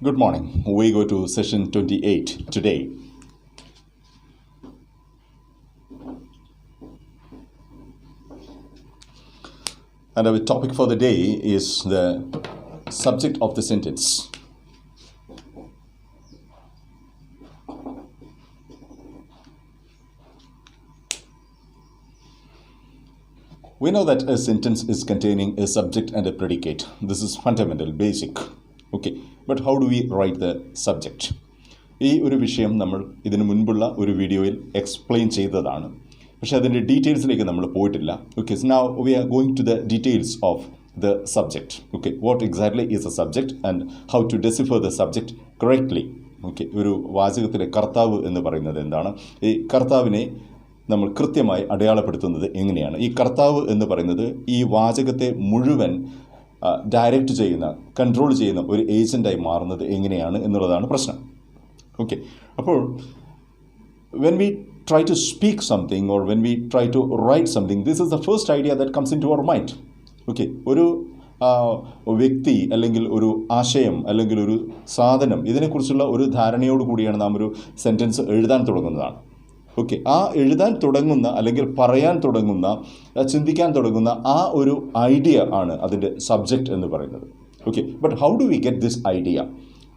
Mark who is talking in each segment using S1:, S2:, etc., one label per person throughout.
S1: Good morning. We go to session 28 today. And our topic for the day is the subject of the sentence. We know that a sentence is containing a subject and a predicate. This is fundamental, basic. Okay, but how do we write the subject? ഈ ഒരു വിഷയം നമ്മൾ ഇതിനു മുൻപുള്ള ഒരു വീഡിയോയിൽ explain ചെയ്തതാണ്, പക്ഷേ അതിൻ്റെ ഡീറ്റെയിൽസിലേക്ക് നമ്മൾ പോയിട്ടില്ല. Okay, so now we are going to the details of the subject. Okay, what exactly is a subject and how to decipher the subject correctly. Okay, ഒരു വാചകത്തിലെ കർത്താവ് എന്ന് പറയുന്നത് എന്താണ്? ഈ കർത്താവിനെ നമ്മൾ കൃത്യമായി അടയാളപ്പെടുത്തുന്നത് എങ്ങനെയാണ്? ഈ കർത്താവ് എന്ന് പറയുന്നത് ഈ വാചകത്തെ മുഴുവൻ ഡയറക്റ്റ് ചെയ്യുന്ന, കൺട്രോൾ ചെയ്യുന്ന ഒരു ഏജൻ്റായി മാറുന്നത് എങ്ങനെയാണ് എന്നുള്ളതാണ് പ്രശ്നം. ഓക്കെ, അപ്പോൾ when we try to speak something or when we try to write something, this is the first idea that comes into our mind. Okay, ഒരു വ്യക്തി അല്ലെങ്കിൽ ഒരു ആശയം അല്ലെങ്കിൽ ഒരു സാധനം, ഇതിനെക്കുറിച്ചുള്ള ഒരു ധാരണയോട് കൂടിയാണ് നാം ഒരു സെൻറ്റൻസ് എഴുതാൻ തുടങ്ങുന്നതാണ്. ഓക്കെ, ആ എഴുതാൻ തുടങ്ങുന്ന അല്ലെങ്കിൽ പറയാൻ തുടങ്ങുന്ന, ചിന്തിക്കാൻ തുടങ്ങുന്ന ആ ഒരു ഐഡിയ ആണ് അതിൻ്റെ സബ്ജക്റ്റ് എന്ന് പറയുന്നത്. Okay, but how do we get this idea?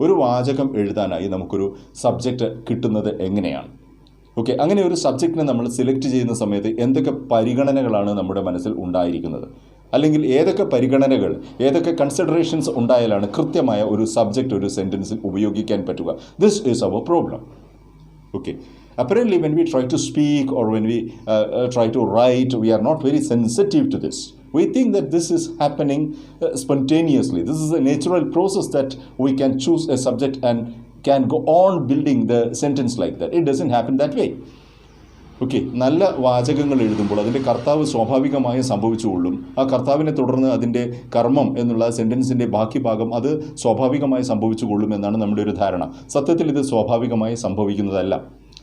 S1: ഒരു വാചകം എഴുതാനായി നമുക്കൊരു സബ്ജക്റ്റ് കിട്ടുന്നത് എങ്ങനെയാണ്? ഓക്കെ, അങ്ങനെ ഒരു സബ്ജക്റ്റിനെ നമ്മൾ സെലക്ട് ചെയ്യുന്ന സമയത്ത് എന്തൊക്കെ പരിഗണനകളാണ് നമ്മുടെ മനസ്സിൽ ഉണ്ടായിരിക്കുന്നത്, അല്ലെങ്കിൽ ഏതൊക്കെ പരിഗണനകൾ, ഏതൊക്കെ കൺസിഡറേഷൻസ് ഉണ്ടായാലാണ് കൃത്യമായ ഒരു സബ്ജക്റ്റ് ഒരു സെൻറ്റൻസിൽ ഉപയോഗിക്കാൻ പറ്റുക? This is our problem. Okay, apparently when we try to speak or when we try to write, we are not very sensitive to this. We think that this is happening spontaneously. This is a natural process that we can choose a subject and can go on building the sentence like that. It doesn't happen that way. Okay, നല്ല വാചകങ്ങൾ എഴുതുമ്പോൾ അതിൻ്റെ കർത്താവ് സ്വാഭാവികമായി സംഭവിച്ചുകൊള്ളും. ആ കർത്താവിനെ തുടർന്ന് അതിൻ്റെ കർമ്മം എന്നുള്ള സെൻറ്റൻസിൻ്റെ ബാക്കി ഭാഗം അത് സ്വാഭാവികമായി സംഭവിച്ചുകൊള്ളും എന്നാണ് നമ്മുടെ ഒരു ധാരണ. സത്യത്തിൽ ഇത് സ്വാഭാവികമായി സംഭവിക്കുന്നതല്ല,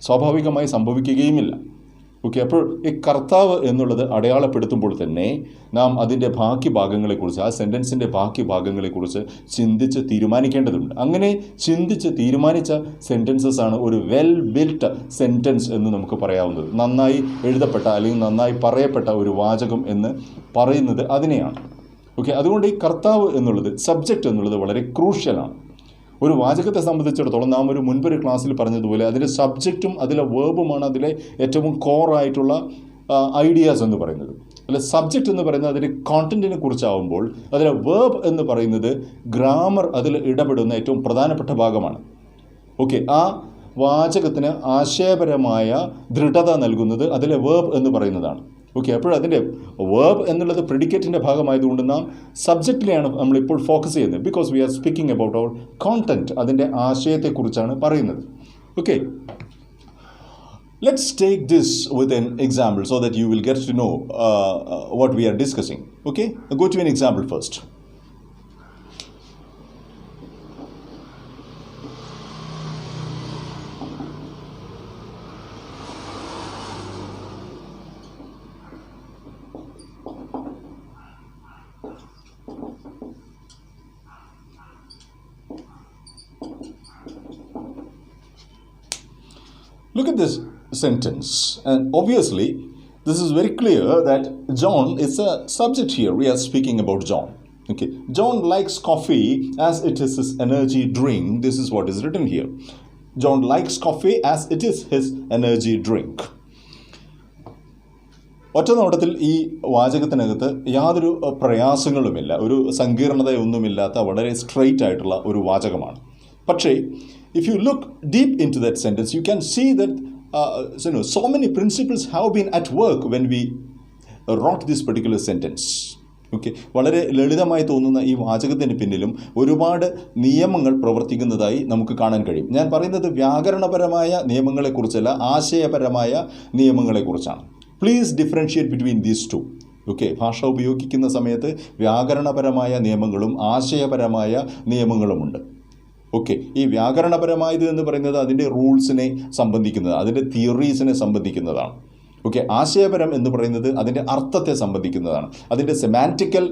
S1: സ്വാഭാവികമായി സംഭവിക്കുകയുമില്ല. ഓക്കെ, അപ്പോൾ ഈ കർത്താവ് എന്നുള്ളത് അടയാളപ്പെടുത്തുമ്പോൾ തന്നെ നാം അതിൻ്റെ ബാക്കി ഭാഗങ്ങളെക്കുറിച്ച്, ആ സെൻറ്റൻസിൻ്റെ ബാക്കി ഭാഗങ്ങളെക്കുറിച്ച് ചിന്തിച്ച് തീരുമാനിക്കേണ്ടതുണ്ട്. അങ്ങനെ ചിന്തിച്ച് തീരുമാനിച്ച സെൻറ്റൻസസ് ആണ് ഒരു വെൽ ബിൽറ്റ് സെൻറ്റൻസ് എന്ന് നമുക്ക് പറയാവുന്നത്. നന്നായി എഴുതപ്പെട്ട അല്ലെങ്കിൽ നന്നായി പറയപ്പെട്ട ഒരു വാചകം എന്ന് പറയുന്നത് അതിനെയാണ്. ഓക്കെ, അതുകൊണ്ട് ഈ കർത്താവ് എന്നുള്ളത്, സബ്ജക്റ്റ് എന്നുള്ളത് വളരെ ക്രൂഷ്യലാണ്. ഒരു വാചകത്തെ സംബന്ധിച്ചിടത്തോളം നാം ഒരു മുൻപൊരു ക്ലാസ്സിൽ പറഞ്ഞതുപോലെ അതിലെ സബ്ജക്റ്റും അതിലെ വേർബുമാണ് അതിലെ ഏറ്റവും കോറായിട്ടുള്ള ഐഡിയാസ് എന്ന് പറയുന്നത്. അല്ല, സബ്ജക്റ്റ് എന്ന് പറയുന്നത് അതിൻ്റെ കോണ്ടൻറ്റിനെ കുറിച്ചാവുമ്പോൾ അതിലെ വേർബ് എന്ന് പറയുന്നത് ഗ്രാമർ അതിൽ ഇടപെടുന്ന ഏറ്റവും പ്രധാനപ്പെട്ട ഭാഗമാണ്. ഓക്കെ, ആ വാചകത്തിന് ആശയപരമായ ദൃഢത നൽകുന്നത് അതിലെ വേർബ് എന്ന് പറയുന്നതാണ്. ഓക്കെ, അപ്പോൾ അതിൻ്റെ വേർബ് എന്നുള്ളത് പ്രിഡിക്കേറ്റിൻ്റെ ഭാഗമായതുകൊണ്ട് നാം സബ്ജക്റ്റിലെയാണ് നമ്മളിപ്പോൾ ഫോക്കസ് ചെയ്യുന്നത്. Because we are speaking about our content, അതിൻ്റെ ആശയത്തെക്കുറിച്ചാണ് പറയുന്നത്. Okay, let's take this with an example so that you will get to know what we are discussing. Okay, go to an example first. Look at this sentence, and obviously this is very clear that John is a subject here. We are speaking about John. Okay, John likes coffee as it is his energy drink. This is what is written here. John likes coffee as it is his energy drink. ഒറ്റ നോട്ടത്തിൽ ഈ വാചകത്തിനകത്ത് യാതൊരു പ്രയാസങ്ങളുമില്ല, ഒരു സങ്കീർണതയൊന്നുമില്ലാത്ത വളരെ straight ആയിട്ടുള്ള ഒരു വാചകമാണ്. പക്ഷേ if you look deep into that sentence, you can see that so many principles have been at work when we wrote this particular sentence. Okay, വളരെ ലളിതമായി തോന്നുന്ന ഈ വാചകത്തിന് പിന്നിലും ഒരുപാട് നിയമങ്ങൾ പ്രവർത്തിക്കുന്നതായി നമുക്ക് കാണാൻ കഴിയും. ഞാൻ പറയുന്നത് വ്യാകരണപരമായ നിയമങ്ങളെക്കുറിച്ചല്ല, ആശയപരമായ നിയമങ്ങളെക്കുറിച്ചാണ്. Please differentiate between these two. Okay, ഭാഷ ഉപയോഗിക്കുന്ന സമയത്ത് വ്യാകരണപരമായ നിയമങ്ങളും ആശയപരമായ നിയമങ്ങളുമുണ്ട്. ഓക്കെ, ഈ വ്യാകരണപരമായത് എന്ന് പറയുന്നത് അതിൻ്റെ റൂൾസിനെ സംബന്ധിക്കുന്നത്, അതിൻ്റെ തിയറീസിനെ സംബന്ധിക്കുന്നതാണ്. ഓക്കെ, ആശയപരം എന്ന് പറയുന്നത് അതിൻ്റെ അർത്ഥത്തെ സംബന്ധിക്കുന്നതാണ്, അതിൻ്റെ സെമാൻറ്റിക്കൽ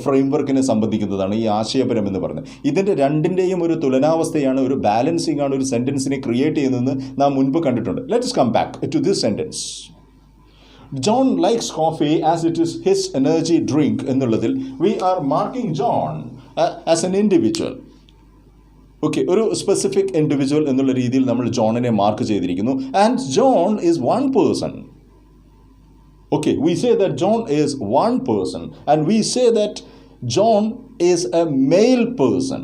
S1: ഫ്രെയിംവർക്കിനെ സംബന്ധിക്കുന്നതാണ് ഈ ആശയപരം എന്ന് പറയുന്നത്. ഇതിൻ്റെ രണ്ടിൻ്റെയും ഒരു തുലനാവസ്ഥയാണ്, ഒരു ബാലൻസിംഗ് ആണ് ഒരു സെൻറ്റൻസിനെ ക്രിയേറ്റ് ചെയ്യുന്നതെന്ന് നാം മുൻപ് കണ്ടിട്ടുണ്ട്. Let's come back to this sentence. John likes coffee as it is his energy drink എന്നുള്ളതിൽ we are marking John as an individual. Okay, ഒരു സ്പെസിഫിക് ഇൻഡിവിജ്വൽ എന്നുള്ള രീതിയിൽ നമ്മൾ ജോണിനെ മാർക്ക് ചെയ്തിരിക്കുന്നു. And John is one person. Okay, we say that John is one person and we say that John is a male person.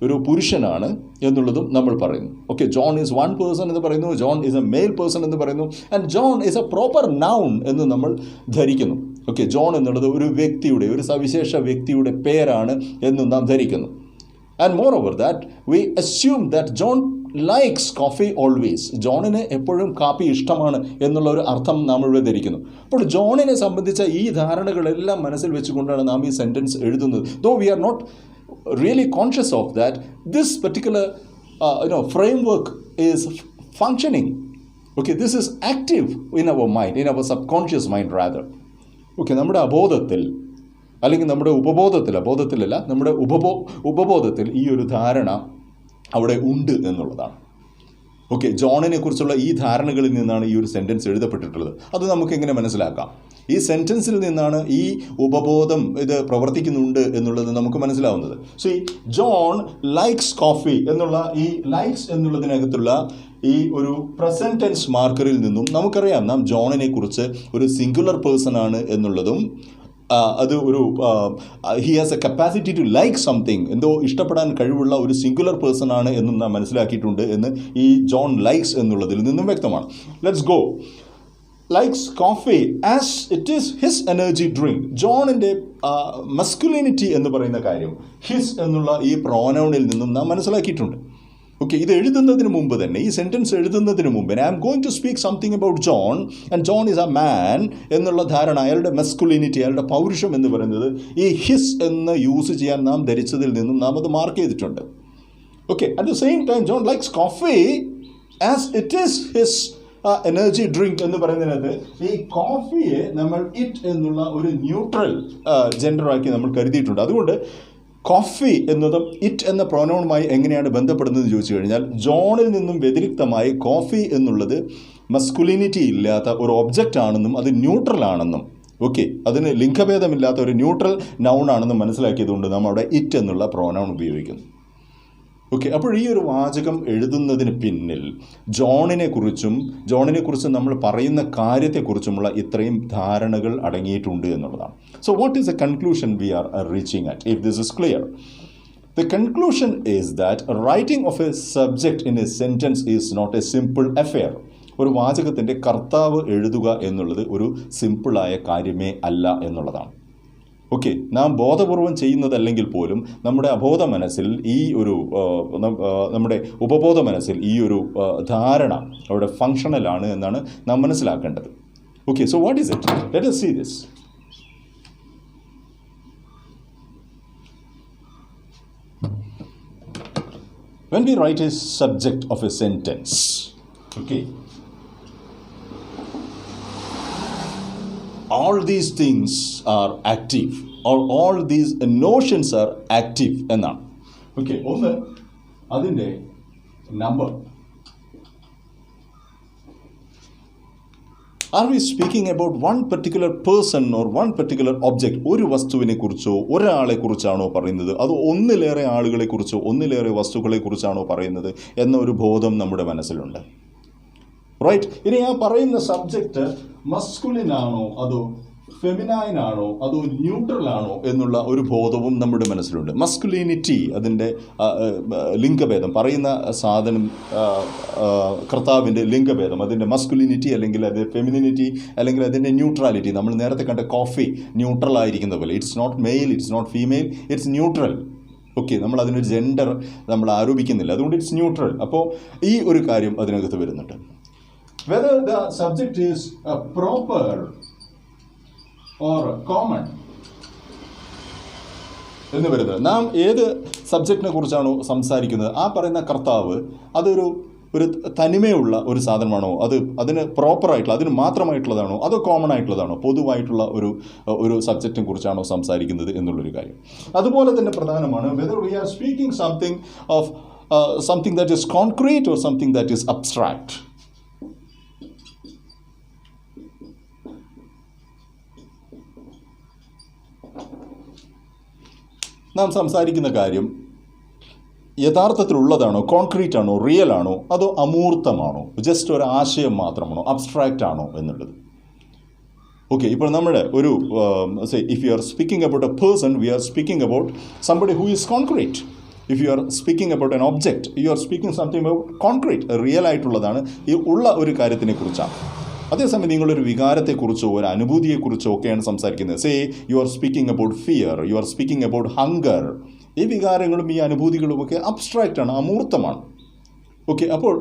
S1: ഒരു പുരുഷനാണ് എന്നുള്ളതും നമ്മൾ പറയുന്നു. Okay, John is one person എന്ന് പറയുന്നു, John is a male person എന്ന് പറയുന്നു, and John is a proper noun എന്ന് നമ്മൾ ധരിക്കുന്നു. ഓക്കെ, ജോൺ എന്നുള്ളത് ഒരു വ്യക്തിയുടെ, ഒരു സവിശേഷ വ്യക്തിയുടെ പേരാണ് എന്നും നാം ധരിക്കുന്നു. And moreover that we assume that John likes coffee always. ജോണിന് എപ്പോഴും കാപ്പി ഇഷ്ടമാണ് എന്നുള്ള ഒരു അർത്ഥം നാം ഇവിടെ ധരിക്കുന്നു. അപ്പോൾ ജോണിനെ സംബന്ധിച്ച ഈ ധാരണകളെല്ലാം മനസ്സിൽ വെച്ചുകൊണ്ടാണ് നാം ഈ സെൻറ്റൻസ് എഴുതുന്നത്. Though we are not really conscious of that, this particular framework is functioning. Okay, this is active in our mind, in our subconscious mind rather. Okay, നമ്മുടെ അബോധത്തിൽ അല്ലെങ്കിൽ നമ്മുടെ ബോധത്തിലല്ല, നമ്മുടെ ഉപബോധത്തിൽ ഈ ഒരു ധാരണ അവിടെ ഉണ്ട് എന്നുള്ളതാണ്. ഓക്കെ, ജോണിനെ കുറിച്ചുള്ള ഈ ധാരണകളിൽ നിന്നാണ് ഈ ഒരു സെൻറ്റൻസ് എഴുതപ്പെട്ടിട്ടുള്ളത്. അത് നമുക്ക് എങ്ങനെ മനസ്സിലാക്കാം? ഈ സെൻറ്റൻസിൽ നിന്നാണ് ഈ ഉപബോധം ഇത് പ്രവർത്തിക്കുന്നുണ്ട് എന്നുള്ളത് നമുക്ക് മനസ്സിലാവുന്നത്. സോ ഈ ജോൺ ലൈക്സ് കോഫി എന്നുള്ള ഈ ലൈക്സ് എന്നുള്ളതിനകത്തുള്ള ഈ ഒരു പ്രസൻറ്റ് ടെൻസ് മാർക്കറിൽ നിന്നും നമുക്കറിയാം നാം ജോണിനെ കുറിച്ച് ഒരു സിംഗുലർ പേഴ്സൺ ആണ് എന്നുള്ളതും അത് ഒരു he has a capacity to like something, എന്തോ ഇഷ്ടപ്പെടാൻ കഴിവുള്ള ഒരു സിംഗുലർ പേഴ്സൺ ആണ് എന്നും നാം മനസ്സിലാക്കിയിട്ടുണ്ട് എന്ന് ഈ ജോൺ ലൈക്സ് എന്നുള്ളതിൽ നിന്നും വ്യക്തമാണ്. Let's go. Likes coffee as it is his energy drink. ജോണിൻ്റെ മസ്കുലിനിറ്റി എന്ന് പറയുന്ന കാര്യം ഹിസ് എന്നുള്ള ഈ പ്രോനൗണിൽ നിന്നും നാം മനസ്സിലാക്കിയിട്ടുണ്ട്. ഓക്കെ, ഇത് എഴുതുന്നതിന് മുമ്പ് തന്നെ, ഈ സെൻറ്റൻസ് എഴുതുന്നതിന് മുമ്പ് I am going to speak something about John and John is a man എന്നുള്ള ധാരണ, അയാളുടെ മസ്കുലിനിറ്റി, അയാളുടെ പൗരുഷം എന്ന് പറയുന്നത് ഈ ഹിസ് എന്ന് യൂസ് ചെയ്യാൻ നാം ധരിച്ചതിൽ നിന്നും നാം അത് മാർക്ക് ചെയ്തിട്ടുണ്ട്. Okay, at the same time John likes coffee as it is his energy drink എന്ന് പറയുന്നതിനകത്ത് ഈ കോഫിയെ നമ്മൾ ഇറ്റ് എന്നുള്ള ഒരു ന്യൂട്രൽ ജെൻഡറാക്കി നമ്മൾ കരുതിയിട്ടുണ്ട്. അതുകൊണ്ട് കോഫി എന്നതും ഇറ്റ് എന്ന പ്രോനൗണുമായി എങ്ങനെയാണ് ബന്ധപ്പെടുന്നതെന്ന് ചോദിച്ചു കഴിഞ്ഞാൽ, ജോണിൽ നിന്നും വ്യതിരിക്തമായി കോഫി എന്നുള്ളത് മസ്കുലിനിറ്റി ഇല്ലാത്ത ഒരു ഒബ്ജക്റ്റ് ആണെന്നും അത് ന്യൂട്രൽ ആണെന്നും, ഓക്കെ, അതിന് ലിംഗഭേദമില്ലാത്ത ഒരു ന്യൂട്രൽ നൗൺ ആണെന്നും മനസ്സിലാക്കിയതുകൊണ്ട് നാം അവിടെ ഇറ്റ് എന്നുള്ള പ്രോനൗൺ ഉപയോഗിക്കുന്നു. ഓക്കെ, അപ്പോൾ ഈ ഒരു വാചകം എഴുതുന്നതിന് പിന്നിൽ ജോണിനെക്കുറിച്ചും നമ്മൾ പറയുന്ന കാര്യത്തെക്കുറിച്ചുമുള്ള ഇത്രയും ധാരണകൾ അടങ്ങിയിട്ടുണ്ട് എന്നുള്ളതാണ്. So what is a conclusion we are reaching at if this is clear? The conclusion is that writing of a subject in a sentence is not a simple affair. ഒരു വാചകത്തിൻ്റെ കർത്താവ് എഴുതുക എന്നുള്ളത് ഒരു സിമ്പിളായ കാര്യമേ അല്ല എന്നുള്ളതാണ്. ഓക്കെ, നാം ബോധപൂർവം ചെയ്യുന്നതല്ലെങ്കിൽ പോലും നമ്മുടെ അബോധ മനസ്സിൽ ഈ ഒരു നമ്മുടെ ഉപബോധ മനസ്സിൽ ഈ ഒരു ധാരണ അവിടെ ഫങ്ഷണലാണ് എന്നാണ് നാം മനസ്സിലാക്കേണ്ടത്. Okay, so what is it? Let us see this. When we write a subject of a sentence, okay, all these things are active, or all these notions are active എന്നാണ്. ഓക്കെ, ഒന്ന് അതിൻ്റെ number. Are we speaking about one particular person or one particular object? ഒരു വസ്തുവിനെ കുറിച്ചോ ഒരാളെ കുറിച്ചാണോ പറയുന്നത്, അതോ ഒന്നിലേറെ ആളുകളെ കുറിച്ചോ ഒന്നിലേറെ വസ്തുക്കളെ കുറിച്ചാണോ പറയുന്നത് എന്നൊരു ബോധം നമ്മുടെ മനസ്സിലുണ്ട്. റൈറ്റ്, ഇനി ആ പറയുന്ന സബ്ജക്റ്റ് മസ്കുലിൻ ആണോ അതോ ഫെമിനൈൻ ആണോ അതോ ന്യൂട്രൽ ആണോ എന്നുള്ള ഒരു ബോധവും നമ്മുടെ മനസ്സിലുണ്ട്. മസ്കുലിനിറ്റി, അതിൻ്റെ ലിംഗഭേദം, പറയുന്ന സാധനം കർത്താവിൻ്റെ ലിംഗഭേദം, അതിൻ്റെ മസ്കുലിനിറ്റി അല്ലെങ്കിൽ അത് ഫെമിനിനിറ്റി അല്ലെങ്കിൽ അതിൻ്റെ ന്യൂട്രാലിറ്റി. നമ്മൾ നേരത്തെ കണ്ട കോഫി ന്യൂട്രൽ ആയിരിക്കുന്ന പോലെ, it's not male, it's not female, it's neutral. Okay, നമ്മൾ അതിനൊരു ജെൻഡർ നമ്മൾ ആരോപിക്കുന്നില്ല, അതുകൊണ്ട് ഇറ്റ്സ് ന്യൂട്രൽ. അപ്പോൾ ഈ ഒരു കാര്യം അതിനകത്ത് വരുന്നുണ്ട്. Whether the subject is proper or common എന്ന് വരുന്നത്, നാം ഏത് സബ്ജക്റ്റിനെ കുറിച്ചാണോ സംസാരിക്കുന്നത് ആ പറയുന്ന കർത്താവ് അതൊരു ഒരു തനിമയുള്ള ഒരു സാധനമാണോ, അതിന് പ്രോപ്പറായിട്ടുള്ള അതിന് മാത്രമായിട്ടുള്ളതാണോ, അതോ കോമൺ ആയിട്ടുള്ളതാണോ, പൊതുവായിട്ടുള്ള ഒരു സബ്ജക്റ്റിനെ കുറിച്ചാണോ സംസാരിക്കുന്നത് എന്നുള്ളൊരു കാര്യം. അതുപോലെ തന്നെ പ്രധാനമാണ് whether V are speaking something that is concrete or something that is abstract. നാം സംസാരിക്കുന്ന കാര്യം യഥാർത്ഥത്തിലുള്ളതാണോ, കോൺക്രീറ്റ് ആണോ, റിയൽ ആണോ, അതോ അമൂർത്തമാണോ, ജസ്റ്റ് ഒരു ആശയം മാത്രമാണോ, അബ്സ്ട്രാക്റ്റ് ആണോ എന്നുള്ളത്. ഓക്കെ, ഇപ്പോൾ നമ്മുടെ ഒരു if you are speaking about a person, we are speaking about somebody who is concrete. If you are speaking about an object, you are speaking something about concrete, real ആയിട്ടുള്ളതാണ്, ഈ ഉള്ള ഒരു കാര്യത്തിനെ കുറിച്ചാണ്. അതേസമയം നിങ്ങളൊരു വികാരത്തെക്കുറിച്ചോ ഒരു അനുഭൂതിയെക്കുറിച്ചോ ഒക്കെയാണ് സംസാരിക്കുന്നത്. Say you are speaking about fear, you are speaking about hunger. ഈ വികാരങ്ങളും ഈ അനുഭൂതികളും ഒക്കെ അബ്സ്ട്രാക്റ്റ് ആണ്, അമൂർത്തമാണ്. ഓക്കെ, അപ്പോൾ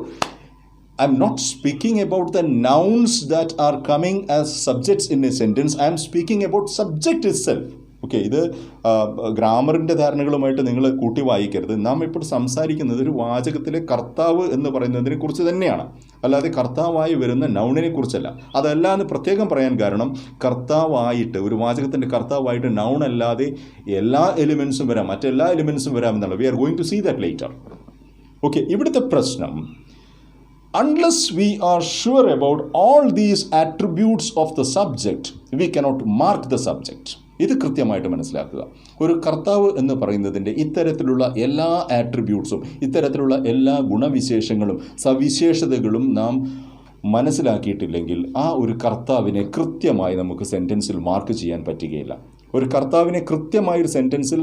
S1: I'm not speaking about the nouns that are coming as subjects in a sentence, I'm speaking about subject itself. Okay, ഇത് ഗ്രാമറിൻ്റെ ധാരണകളുമായിട്ട് നിങ്ങൾ കൂട്ടി വായിക്കരുത്. നാം ഇപ്പോൾ സംസാരിക്കുന്നത് ഒരു വാചകത്തിലെ കർത്താവ് എന്ന് പറയുന്നതിനെ കുറിച്ച് തന്നെയാണ്, അല്ലാതെ കർത്താവായി വരുന്ന നൗണിനെ കുറിച്ചല്ല. അതല്ല എന്ന് പ്രത്യേകം പറയാൻ കാരണം, കർത്താവായിട്ട് ഒരു വാചകത്തിൻ്റെ കർത്താവായിട്ട് നൗൺ അല്ലാതെ എല്ലാ എലിമെൻസും വരാം, മറ്റെല്ലാ എലിമെൻസും വരാം എന്നുള്ളത്. We are going to see that later. Okay, ഇവിടുത്തെ പ്രശ്നം, unless we are sure about all these attributes of the subject, we cannot mark the subject. ഇത് കൃത്യമായിട്ട് മനസ്സിലാക്കുക. ഒരു കർത്താവ് എന്ന് പറയുന്നതിൻ്റെ ഇത്തരത്തിലുള്ള എല്ലാ ആട്രിബ്യൂട്ട്സും, ഇത്തരത്തിലുള്ള എല്ലാ ഗുണവിശേഷങ്ങളും സവിശേഷതകളും നാം മനസ്സിലാക്കിയിട്ടില്ലെങ്കിൽ ആ ഒരു കർത്താവിനെ കൃത്യമായി നമുക്ക് സെൻറ്റൻസിൽ മാർക്ക് ചെയ്യാൻ പറ്റുകയില്ല. ഒരു കർത്താവിനെ കൃത്യമായൊരു സെൻറ്റൻസിൽ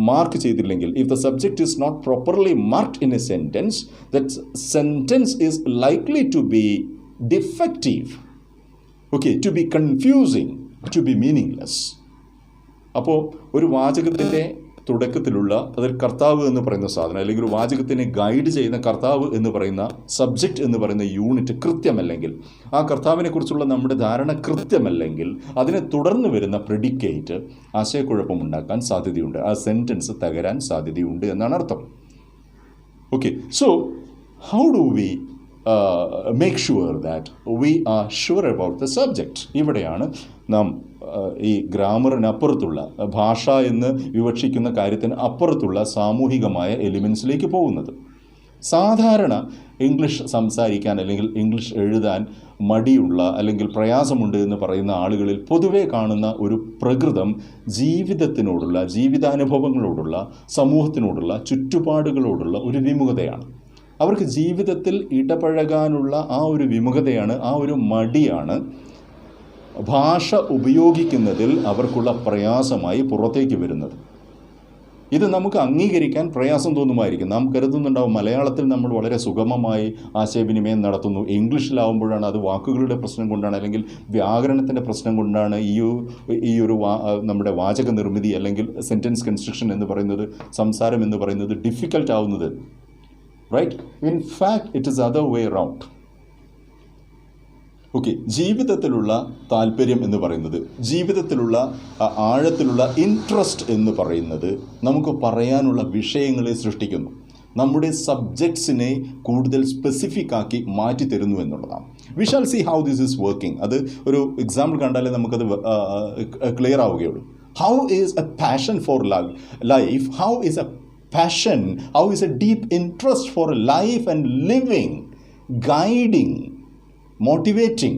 S1: മാർക്ക് ചെയ്തില്ലെങ്കിൽ, if the subject is not properly marked in a sentence, that sentence is likely to be defective, okay, to be confusing, to be meaningless. അപ്പോൾ ഒരു വാചകത്തിൻ്റെ തുടക്കത്തിലുള്ള അതൊരു കർത്താവ് എന്ന് പറയുന്ന സാധനം, അല്ലെങ്കിൽ ഒരു വാചകത്തിനെ ഗൈഡ് ചെയ്യുന്ന കർത്താവ് എന്ന് പറയുന്ന സബ്ജക്റ്റ് എന്ന് പറയുന്ന യൂണിറ്റ് കൃത്യമല്ലെങ്കിൽ, ആ കർത്താവിനെ കുറിച്ചുള്ള നമ്മുടെ ധാരണ കൃത്യമല്ലെങ്കിൽ, അതിനെ തുടർന്ന് വരുന്ന പ്രെഡിക്കേറ്റ് ആശയക്കുഴപ്പമുണ്ടാക്കാൻ സാധ്യതയുണ്ട്, ആ സെൻറ്റൻസ് തകരാൻ സാധ്യതയുണ്ട് എന്നാണ് അർത്ഥം. Okay, so how do we make sure that we R sure about the subject? ഇവിടെയാണ് നാം ഈ ഗ്രാമറിനപ്പുറത്തുള്ള, ഭാഷ എന്ന് വിവക്ഷിക്കുന്ന കാര്യത്തിന് അപ്പുറത്തുള്ള സാമൂഹികമായ എലിമെൻസിലേക്ക് പോകുന്നത്. സാധാരണ ഇംഗ്ലീഷ് സംസാരിക്കാൻ അല്ലെങ്കിൽ ഇംഗ്ലീഷ് എഴുതാൻ മടിയുള്ള അല്ലെങ്കിൽ പ്രയാസമുണ്ട് എന്ന് പറയുന്ന ആളുകളിൽ പൊതുവെ കാണുന്ന ഒരു പ്രകൃതം ജീവിതത്തിനോടുള്ള, ജീവിതാനുഭവങ്ങളോടുള്ള, സമൂഹത്തിനോടുള്ള, ചുറ്റുപാടുകളോടുള്ള ഒരു വിമുഖതയാണ്. അവർക്ക് ജീവിതത്തിൽ ഇടപഴകാനുള്ള ആ ഒരു വിമുഖതയാണ്, ആ ഒരു മടിയാണ് ഭാഷ ഉപയോഗിക്കുന്നതിൽ അവർക്കുള്ള പ്രയാസമായി പുറത്തേക്ക് വരുന്നത്. ഇത് നമുക്ക് അംഗീകരിക്കാൻ പ്രയാസം തോന്നുമായിരിക്കും. നാം കരുതുന്നുണ്ടാവും മലയാളത്തിൽ നമ്മൾ വളരെ സുഗമമായി ആശയവിനിമയം നടത്തുന്നു, ഇംഗ്ലീഷിലാവുമ്പോഴാണ് അത് വാക്കുകളുടെ പ്രശ്നം കൊണ്ടാണ് അല്ലെങ്കിൽ വ്യാകരണത്തിൻ്റെ പ്രശ്നം കൊണ്ടാണ് ഈ ഒരു നമ്മുടെ വാചക നിർമ്മിതി അല്ലെങ്കിൽ സെൻറ്റൻസ് കൺസ്ട്രക്ഷൻ എന്ന് പറയുന്നത്, സംസാരം എന്ന് പറയുന്നത് ഡിഫിക്കൽട്ട് ആവുന്നത്. Right? In fact it is other way round. Okay, ജീവിതത്തിലുള്ള താല്പര്യം എന്ന് പറയുന്നത്, ജീവിതത്തിലുള്ള ആഴത്തിലുള്ള ഇൻട്രസ്റ്റ് എന്ന് പറയുന്നത് നമുക്ക് പറയാനുള്ള വിഷയങ്ങളെ സൃഷ്ടിക്കുന്നു, നമ്മുടെ സബ്ജക്ട്സിനെ കൂടുതൽ സ്പെസിഫിക് ആക്കി മാറ്റി തരുന്നു എന്നുള്ളതാണ്. We shall see how this is working. അത് ഒരു എക്സാമ്പിൾ കണ്ടാലേ നമുക്കത് ക്ലിയർ ആവുകയുള്ളൂ. How is A passion for life, how is A passion, how is a deep interest for life and living, guiding, motivating,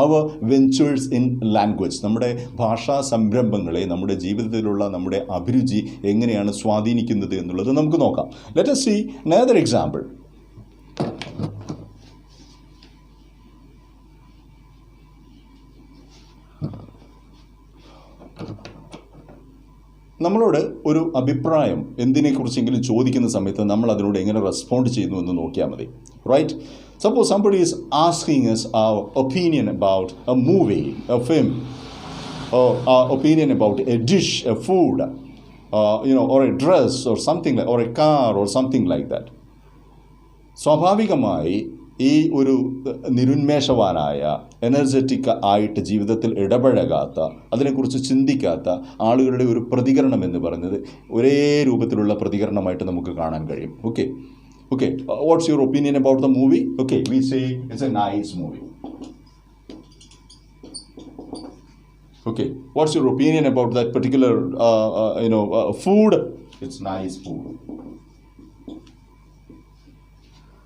S1: our ventures in language. നമ്മുടെ ഭാഷാ സംരംഭങ്ങളെ നമ്മുടെ ജീവിതത്തിലുള്ള നമ്മുടെ അഭിരുചി എങ്ങനെയാണ് സ്വാധീനിക്കുന്നത് എന്നുള്ളത് നമുക്ക് നോക്കാം. Let us see another example. നമ്മളോട് ഒരു അഭിപ്രായം എന്തിനെക്കുറിച്ചെങ്കിലും ചോദിക്കുന്ന സമയത്ത് നമ്മൾ അതിനോട് എങ്ങനെ റെസ്പോണ്ട് ചെയ്യുന്നു എന്ന് നോക്കിയാൽ മതി. Right? Suppose somebody is asking us our opinion about a movie, a film, or our opinion about a dish, a food, or a dress or something like, or a car or something like that. സ്വാഭാവികമായി ഈ ഒരു നിരുന്മേഷവാനായ, energetic ആയിട്ട് ജീവിതത്തിൽ ഇടപഴകാത്ത, അതിനെക്കുറിച്ച് ചിന്തിക്കാത്ത ആളുകളുടെ ഒരു പ്രതികരണം എന്ന് പറയുന്നത് ഒരേ രൂപത്തിലുള്ള പ്രതികരണമായിട്ട് നമുക്ക് കാണാൻ കഴിയും. Okay, Okay, what's your opinion about the movie? Okay, we say it's a nice movie. Okay, what's your opinion about that particular food? It's nice food.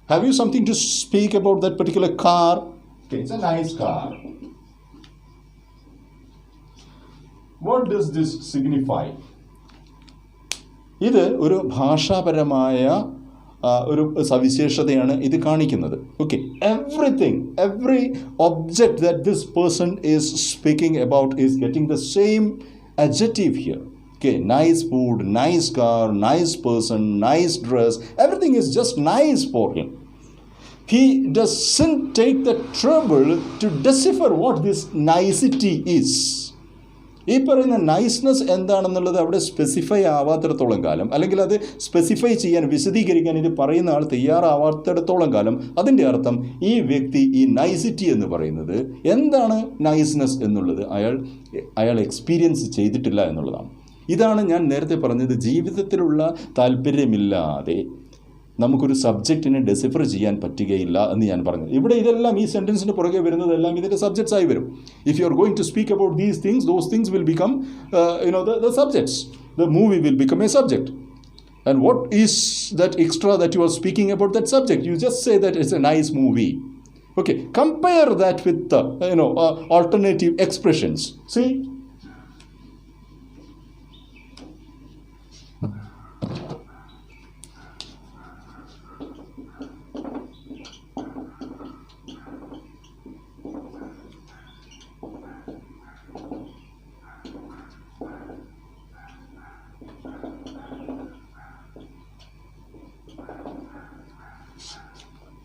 S1: Have you something to speak about that particular car? Okay, it's a nice car. What does this signify? ഇത് ഒരു ഭാഷാപരമായ ഒരു സവിശേഷതയാണ് ഇത് കാണിക്കുന്നത്. Okay, every object that this person is speaking about is getting the same adjective here. Okay, nice food, nice car, nice person, nice dress, everything is just nice for him. He doesn't take the trouble to decipher what this nicety is. ഈ പറയുന്ന നൈസ്നെസ് എന്താണെന്നുള്ളത് അവിടെ specify ആവാത്തിടത്തോളം കാലം, അല്ലെങ്കിൽ അത് specify ചെയ്യാൻ വിശദീകരിക്കാൻ ഇത് പറയുന്ന ആൾ തയ്യാറാവാത്തിടത്തോളം കാലം അതിൻ്റെ അർത്ഥം ഈ വ്യക്തി ഈ നൈസിറ്റി എന്ന് പറയുന്നത് എന്താണ്, നൈസ്നെസ് എന്നുള്ളത് അയാൾ എക്സ്പീരിയൻസ് ചെയ്തിട്ടില്ല എന്നുള്ളതാണ്. ഇതാണ് ഞാൻ നേരത്തെ പറഞ്ഞത്, ജീവിതത്തിലുള്ള താല്പര്യമില്ലാതെ നമുക്കൊരു സബ്ജക്റ്റിനെ ഡെസിഫർ ചെയ്യാൻ പറ്റുകയില്ല എന്ന് ഞാൻ പറഞ്ഞത്. ഇവിടെ ഇതെല്ലാം ഈ സെൻറ്റൻസിന് പുറകെ വരുന്നതെല്ലാം ഇതിൻ്റെ സബ്ജക്ട്സ് ആയി വരും. If you are going to speak about these things, those things will become the subjects. The movie will become a subject. And what is that extra that you are speaking about that subject? You just say that it's a nice movie. Okay, compare that with the alternative expressions. See?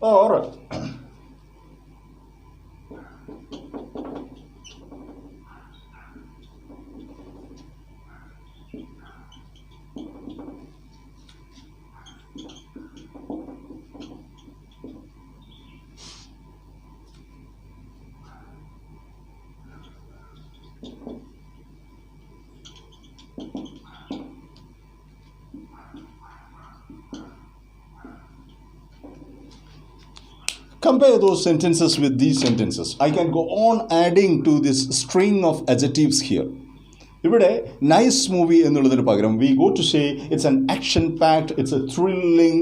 S1: Oh, all right. Compare those sentences with these sentences. I can go on adding to this string of adjectives here. ഇവിടെ nice movie എന്നുള്ളതിന് പകരം we go to say it's an action packed, it's a thrilling,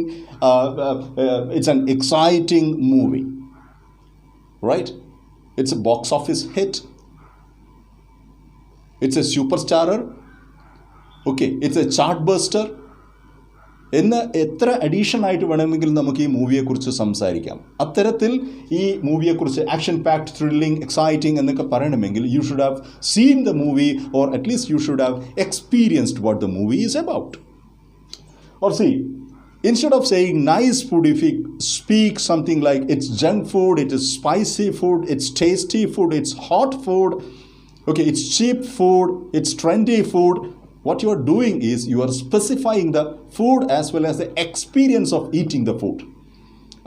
S1: it's an exciting movie, right? It's a box office hit, it's a superstar, okay, it's a chartbuster എന്ന് എത്ര addition ആയിട്ട് വേണമെങ്കിലും നമുക്ക് ഈ മൂവിയെക്കുറിച്ച് സംസാരിക്കാം. അത്തരത്തിൽ ഈ മൂവിയെക്കുറിച്ച് ആക്ഷൻ പാക്ഡ്, ത്രില്ലിംഗ്, എക്സൈറ്റിംഗ് എന്നൊക്കെ പറയണമെങ്കിൽ you should have seen the movie, or at least you should have experienced what the movie is about. Or see, instead of saying nice food, if we speak something like it's junk food, it is spicy food, it's tasty food, it's hot food, okay, it's cheap food, it's trendy food, what you are doing is you are specifying the food as well as the experience of eating the food.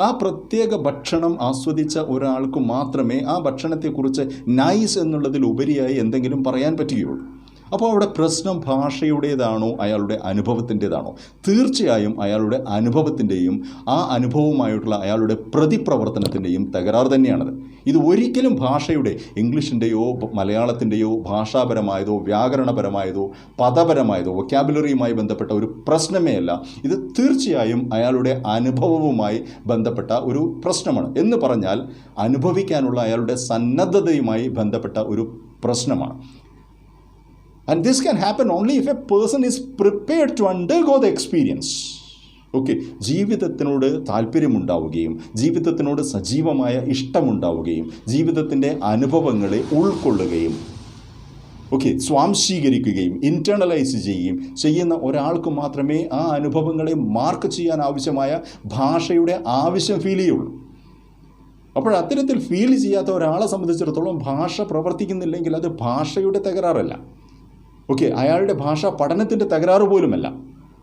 S1: ആ പ്രത്യേക ഭക്ഷണം ആസ്വദിച്ച ഒരാൾക്ക് മാത്രമേ ആ ഭക്ഷണത്തെക്കുറിച്ച് nice എന്നുള്ളതിലുപരിയായി എന്തെങ്കിലും പറയാൻ പറ്റുകയുള്ളൂ. അപ്പോൾ അവിടെ പ്രശ്നം ഭാഷയുടേതാണോ അയാളുടെ അനുഭവത്തിൻ്റേതാണോ? തീർച്ചയായും അയാളുടെ അനുഭവത്തിൻ്റെയും ആ അനുഭവവുമായിട്ടുള്ള അയാളുടെ പ്രതിപ്രവർത്തനത്തിൻ്റെയും തകരാറ് തന്നെയാണത്. ഇത് ഒരിക്കലും ഭാഷയുടെ, ഇംഗ്ലീഷിൻ്റെയോ മലയാളത്തിൻ്റെയോ ഭാഷാപരമായതോ വ്യാകരണപരമായതോ പദപരമായതോ വൊക്കാബുലറിയുമായി ബന്ധപ്പെട്ട ഒരു പ്രശ്നമേ അല്ല. ഇത് തീർച്ചയായും അയാളുടെ അനുഭവവുമായി ബന്ധപ്പെട്ട ഒരു പ്രശ്നമാണ്. എന്ന് പറഞ്ഞാൽ അനുഭവിക്കാനുള്ള അയാളുടെ സന്നദ്ധതയുമായി ബന്ധപ്പെട്ട ഒരു പ്രശ്നമാണ്. And this can happen only if a person is prepared to undergo the experience. Okay, ജീവിതത്തിനോട് താല്പര്യമുണ്ടാവുകയും ജീവിതത്തിനോട് സജീവമായ ഇഷ്ടമുണ്ടാവുകയും ജീവിതത്തിൻ്റെ അനുഭവങ്ങളെ ഉൾക്കൊള്ളുകയും ഓക്കെ സ്വാംശീകരിക്കുകയും ഇൻറ്റേർണലൈസ് ചെയ്യുന്ന ഒരാൾക്ക് മാത്രമേ ആ അനുഭവങ്ങളെ മാർക്ക് ചെയ്യാൻ ആവശ്യമായ ഭാഷയുടെ ആവശ്യം ഫീൽ ചെയ്യുള്ളൂ. അപ്പോൾ അത്തരത്തിൽ ഫീൽ ചെയ്യാത്ത ഒരാളെ സംബന്ധിച്ചിടത്തോളം ഭാഷ പ്രവർത്തിക്കുന്നില്ലെങ്കിൽ അത് ഭാഷയുടെ തകരാറല്ല, ഓക്കെ, അയാളുടെ ഭാഷാ പഠനത്തിൻ്റെ തകരാറ് പോലുമല്ല.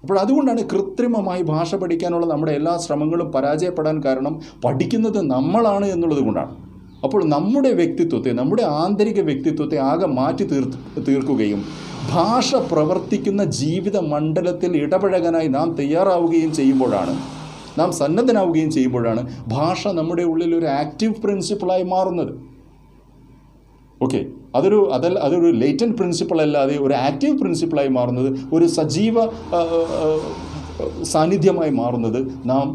S1: അപ്പോൾ അതുകൊണ്ടാണ് കൃത്രിമമായി ഭാഷ പഠിക്കാനുള്ള നമ്മുടെ എല്ലാ ശ്രമങ്ങളും പരാജയപ്പെടാൻ കാരണം പഠിക്കുന്നത് നമ്മളാണ് എന്നുള്ളത് കൊണ്ടാണ്. അപ്പോൾ നമ്മുടെ വ്യക്തിത്വത്തെ, നമ്മുടെ ആന്തരിക വ്യക്തിത്വത്തെ ആകെ മാറ്റി തീർക്കുകയും ഭാഷ പ്രവർത്തിക്കുന്ന ജീവിത മണ്ഡലത്തിൽ ഇടപഴകാനായി നാം തയ്യാറാവുകയും ചെയ്യുമ്പോഴാണ് നാം സന്നദ്ധനാവുകയും ചെയ്യുമ്പോഴാണ് ഭാഷ നമ്മുടെ ഉള്ളിൽ ഒരു ആക്റ്റീവ് പ്രിൻസിപ്പിളായി മാറുന്നത്. ഓക്കെ, അതൊരു ലേറ്റൻറ്റ് പ്രിൻസിപ്പിൾ അല്ലാതെ ഒരു ആക്റ്റീവ് പ്രിൻസിപ്പിളായി മാറുന്നത്, ഒരു സജീവ സാന്നിധ്യമായി മാറുന്നത് നാം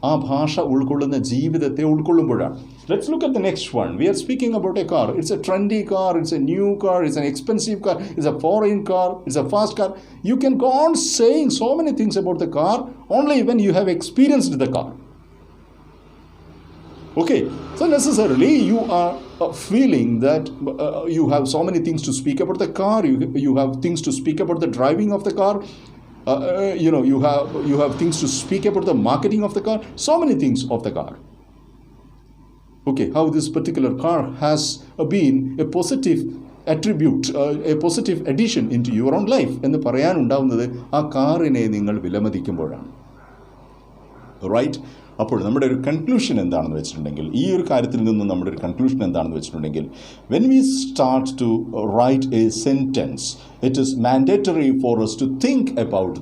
S1: ആ ഭാഷ ഉൾക്കൊള്ളുന്ന ജീവിതത്തെ ഉൾക്കൊള്ളുമ്പോഴാണ്. Let's look at the next one. We are speaking about a car. It's a trendy car, it's a new car, it's an expensive car, it's a foreign car, it's a fast car. You can go on saying so many things about the car only when you have experienced the car. Okay, so necessarily you are feeling that you have so many things to speak about the car, you have things to speak about the driving of the car. You have things to speak about the marketing of the car, so many things of the car. Okay, how this particular car has been a positive attribute, a positive addition into your own life എന്ന് പറയാനുണ്ടാവുന്നത് ആ കാറിനെ നിങ്ങൾ വിലമതിക്കുമ്പോഴാണ്. Right? അപ്പോൾ നമ്മുടെ ഒരു conclusion എന്താണെന്ന് വെച്ചിട്ടുണ്ടെങ്കിൽ, ഈ ഒരു കാര്യത്തിൽ നിന്ന് നമ്മുടെ ഒരു കൺക്ലൂഷൻ എന്താണെന്ന് വെച്ചിട്ടുണ്ടെങ്കിൽ, when we start to write a sentence, it is mandatory for us to think about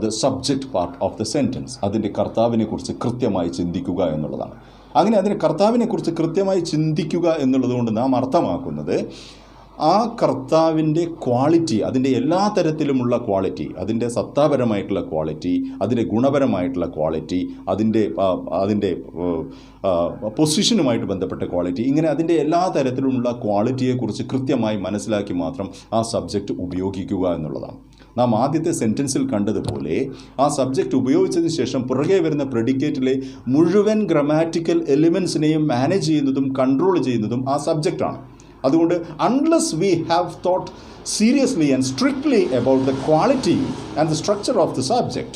S1: the subject part of the sentence. അതിൻ്റെ കർത്താവിനെക്കുറിച്ച് കൃത്യമായി ചിന്തിക്കുക എന്നുള്ളതാണ്. അങ്ങനെ അതിന് കർത്താവിനെക്കുറിച്ച് കൃത്യമായി ചിന്തിക്കുക എന്നുള്ളതുകൊണ്ട് നാം അർത്ഥമാക്കുന്നത് ആ കർത്താവിൻ്റെ ക്വാളിറ്റി, അതിൻ്റെ എല്ലാ തരത്തിലുമുള്ള ക്വാളിറ്റി, അതിൻ്റെ സത്താപരമായിട്ടുള്ള ക്വാളിറ്റി, അതിൻ്റെ ഗുണപരമായിട്ടുള്ള ക്വാളിറ്റി, അതിൻ്റെ പൊസിഷനുമായിട്ട് ബന്ധപ്പെട്ട ക്വാളിറ്റി, ഇങ്ങനെ അതിൻ്റെ എല്ലാ തരത്തിലുമുള്ള ക്വാളിറ്റിയെക്കുറിച്ച് കൃത്യമായി മനസ്സിലാക്കി മാത്രം ആ സബ്ജക്റ്റ് ഉപയോഗിക്കുക എന്നുള്ളതാണ്. നാം ആദ്യത്തെ സെൻറ്റൻസിൽ കണ്ടതുപോലെ ആ സബ്ജക്റ്റ് ഉപയോഗിച്ചതിന് ശേഷം പുറകെ വരുന്ന പ്രെഡിക്കേറ്റിലെ മുഴുവൻ ഗ്രമാറ്റിക്കൽ എലിമെൻസിനെയും മാനേജ് ചെയ്യുന്നതും കൺട്രോൾ ചെയ്യുന്നതും ആ സബ്ജക്റ്റാണ്. അതുകൊണ്ട് unless we have thought seriously and strictly about the quality and the structure of the subject,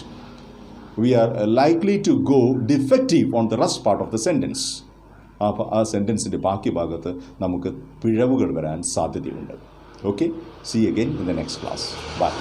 S1: we are likely to go defective on the rest part of the sentence. ആ സെൻറ്റൻസിൻ്റെ ബാക്കി ഭാഗത്ത് നമുക്ക് പിഴവുകൾ വരാൻ സാധ്യതയുണ്ട്. Okay, see you again in the next class. Bye.